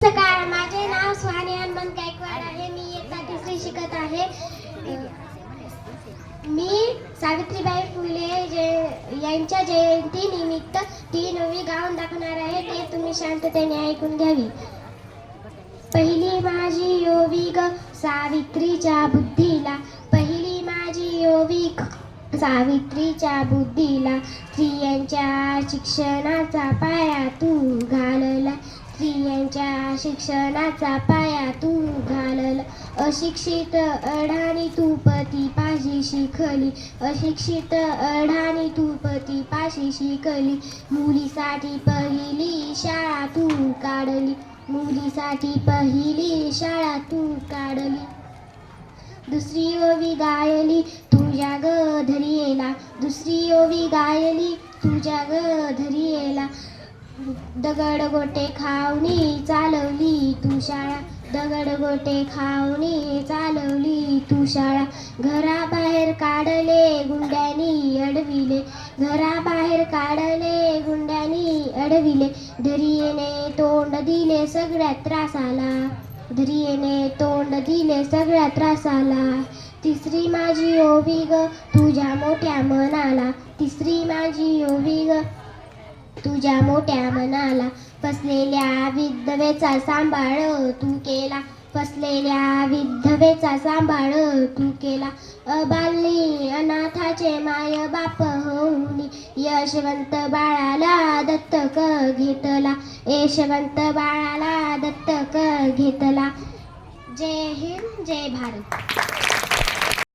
नमस्कार, माझे नाव सुहानी हनुमंत गायकवाड आहे. मी इयत्ता 3री शिकत आहे. मी सावित्रीबाई फुले यांच्या जयंतीनिमित्त ती नवी गाऊन दाखवणार आहे. ते तुम्ही शांततेने ऐकून घ्यावी. पहिली माझी ओवी ग सावित्रीच्या बुद्धीला, पहिली माझी ओवी सावित्रीच्या बुद्धीला, स्त्रियांच्या शिक्षणाचा पाया तू घालला, स्त्रियांच्या शिक्षणाचा पाया तू घालला. अशिक्षित अडाणी तू पती पाशी शिकली, अशिक्षित अडाणी तू पती पाशी शिकली. मुलीसाठी पहिली शाळा तू काढली, मुलीसाठी पहिली शाळा तू काढली. दुसरी ओवी गायली तुझ्या ग धरियेला, दुसरी ओवी गायली तुझ्या ग धरियेला. दगड गोटे खावणी चालवली तू शाळा, दगड गोटे खावणी चालवली तू शाळा. घराबाहेर काढले गुंड्यानी अडविले, घराबाहेर काढले गुंड्यानी अडविले. धरियेने तोंड दिले सगळ्या त्रासाला, धरियेने तोंड दिले सगळ्या त्रासाला. तिसरी माझी ओवी ग तुझ्या मोठ्या मनाला, तिसरी माझी ओवी ग तुझ्या मोठ्या मनाला. फसलेल्या विधवेचा सांभाळ तू केला, फसलेल्या विधवेचा सांभाळ तू केला. अबालनी अनाथाचे माय बाप होऊनी, यशवंत बाळाला दत्तक घेतला, यशवंत बाळाला दत्तक घेतला. जय हिंद, जय भारत.